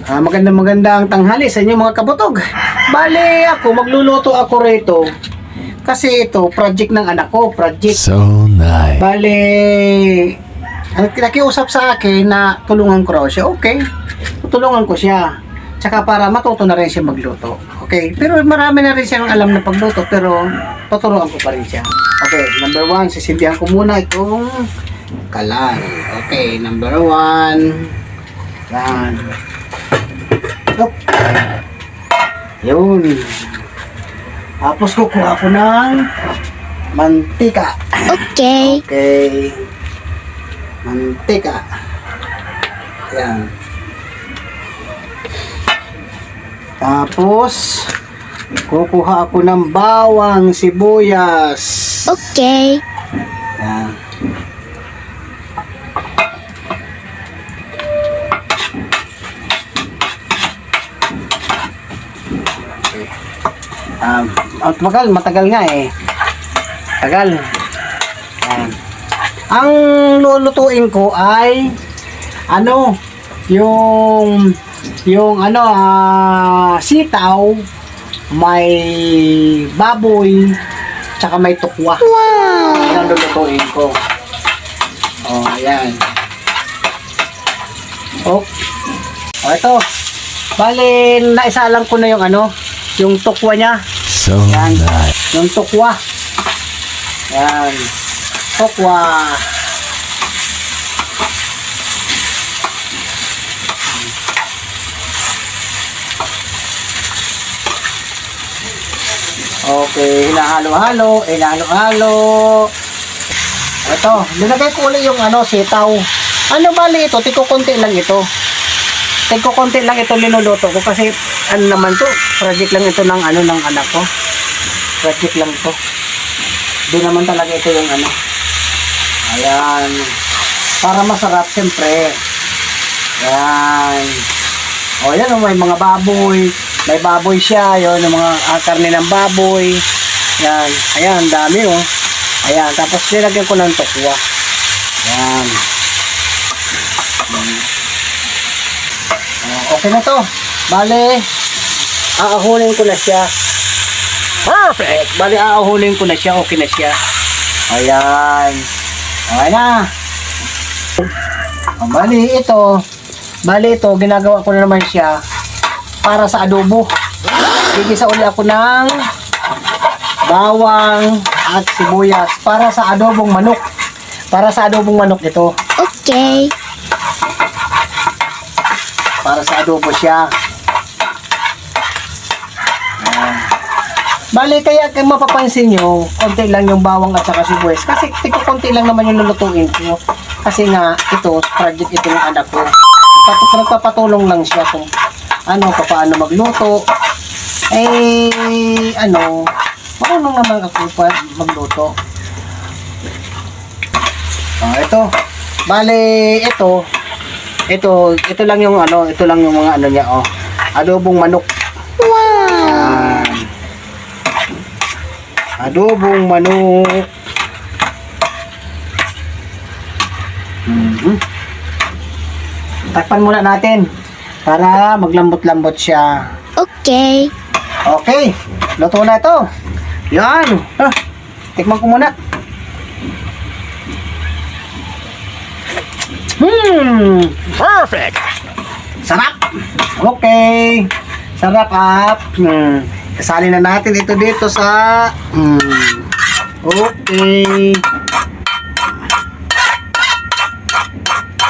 Magandang tanghali sa inyo mga kabutog. Bale ako, magluluto ako rito. Kasi ito, project ng anak ko. Project. So nice. Bale, nakiusap sa akin na tulungan ko raw siya. Okay, tutulungan ko siya. Tsaka para matuto na rin siya magluto. Okay, pero marami na rin siyang alam na pagluto. Pero tuturuan ko pa rin siya. Okay, number 1, sisindihan ko muna itong kalan. Okay, number 1. Yan. Stop. Yun. Tapos kukuha ko ng mantika. Okay. Okay. Mantika. Yan. Tapos kukuha ako ng bawang sibuyas. Okay. Yan. Matagal nga eh. Tagal. Yan. Ang lulutuin ko ay yung sitaw, may baboy, tsaka may tukwa. Wow! Yan ang lulutuin ko. Oh, ayan. Oh. Oh, ito. Bale, naisalang ko na yung tukwa niya. So Yan. nice. Yung tukwa. Yan. Tukwa. Okay, hinahalo-halo. Ito, nilagay ko ulit yung sitaw. Bali ito, tiko-konti lang ito. Tiko-konti lang ito linuluto ko kasi naman to, project lang ito ng ng anak ko. Project lang to. Di naman talaga ito yung Ayan. Para masarap siyempre. Ayan. O yan, may mga baboy. May baboy siya, yun, yung mga karne ng baboy. Yan. Ayan, dami oh. Ayan, tapos nilagyan ko ng tukwa. Ayan. Okay na to. Bale, aahulin ko na siya. Perfect. Bale, aahulin ko na siya. Okay na siya. Ayan. Okay na. Bale, ito, ginagawa ko na naman siya para sa adobo. Gigisa uli ako ng bawang at sibuyas para sa adobong manok. Para sa adobong manok ito. Okay. Para sa adobo siya. Bali, kaya mapapansin nyo, konti lang yung bawang at saka sibuyas. Kasi konti lang naman yung lulutuin ko. Kasi nga, ito, project ito ng anak ko. Nagpapatulong lang siya kung paano magluto. Marunong naman ako magluto. Ito. Bali, ito lang yung mga niya, adobong manok. Wow! Adobong manok. Takpan muna natin para maglambot-lambot siya. Okay. Okay, luto na ito. Yan. Tikman ko muna. Perfect. Sarap. Okay. Sarap up. Kasali na natin ito dito sa okay.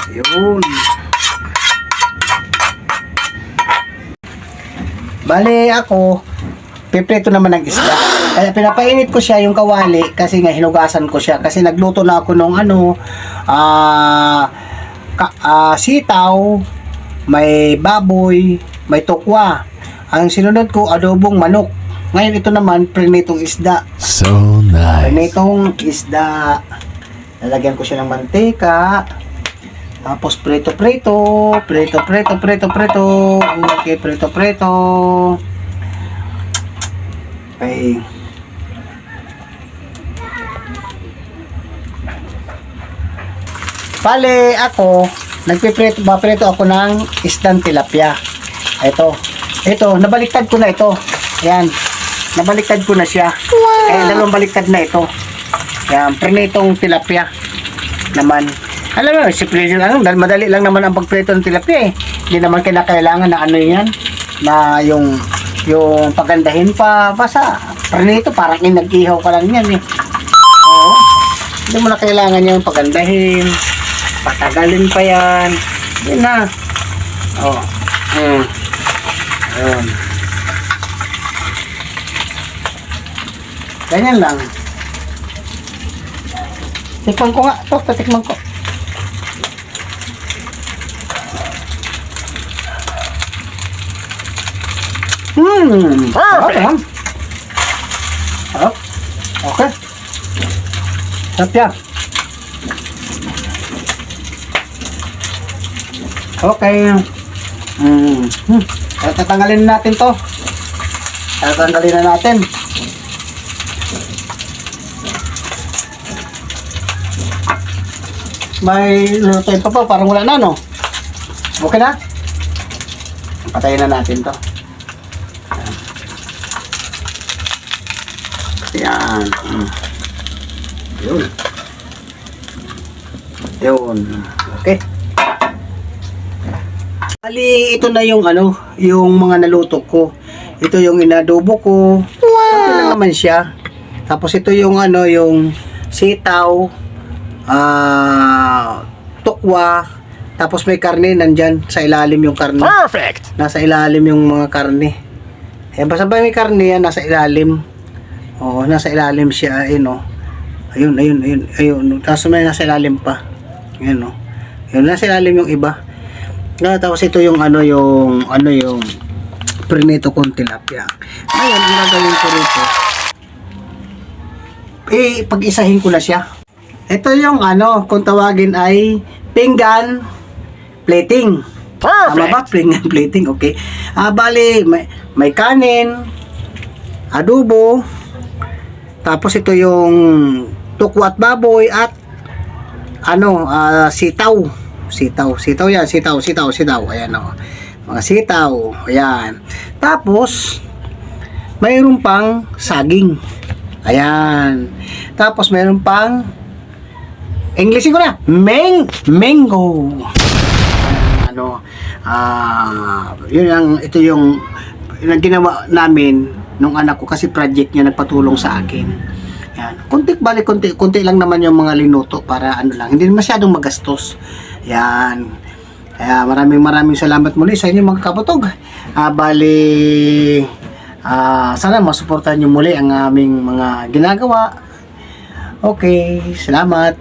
Yun. Bale ako, piprito naman ng isda. Kaya pinapainit ko siya yung kawali kasi nga hinugasan ko siya kasi nagluto na ako nung sitaw, may baboy, may tukwa. Ang sinunod ko adobong manok. Ngayon ito naman prinitong isda. So nice. Prinitong isda. Lalagyan ko siya ng mantika. Tapos prito. Okay, prito. Okay. Bale, ako, paprito ako ng isdang tilapia. Ito, nabaliktad ko na ito. Ayan. Nabaliktad ko na siya. Kaya dalawang baliktad na ito. Ayan, prinitong tilapia naman. Alam mo, simple lang, madali lang naman ang pagprito ng tilapia eh. Hindi naman kinakailangan na ano yan, na yung pagandahin pa. Basta, prinito, parang nag-ihaw ka lang yan eh. Oo. Hindi mo na kailangan yung pagandahin. Patagalin pa yan. Yun na. Oo. Ayun. Ganyan lang. Tikman ko nga. Ito, tatikman ko. Perfect. Sarap. Okay. Sarap yan. Okay. Tatanggalin na natin to. Tatanggalin na natin. May lutuin pa po, parang wala na, no? Okay na? Patayin na natin to. Ayan. Yun. Yun. Okay. Bali, ito na yung yung mga naluto ko. Ito yung inadobo ko. Ito lang naman siya. Tapos ito yung yung sitaw, tukwa, tapos may karne nandyan sa ilalim yung karne. Perfect. Nasa ilalim yung mga karne. Eh, basta ba may karne yan, nasa ilalim. Oo, nasa ilalim siya, ayun. Tapos may nasa ilalim pa. Ayun, Yun, nasa ilalim yung iba. Tapos ito yung yung prinito kong tilapia. Ngayon, ang gagawin ko rito, pag-isahin ko na siya. Ito yung kung tawagin ay pinggan plating. Tama ba? Perfect. Pinggan plating, okay. Bali, may kanin, adobo, tapos ito yung tukwa at baboy at sitaw. Sitaw yan, sitaw. Ayan mga sitaw. Ayan. Tapos, mayroon pang saging. Ayan. Tapos, mayroon pang Englishin ko na. Mango. Ito yung ginawa namin nung anak ko kasi project niya nagpatulong sa akin. Yan. Kunti lang naman yung mga linuto para lang, hindi masyadong magastos. Yan. Kaya maraming salamat muli sa inyo mga kapatog. Sana masuportahan niyo muli ang aming mga ginagawa. Okay, salamat.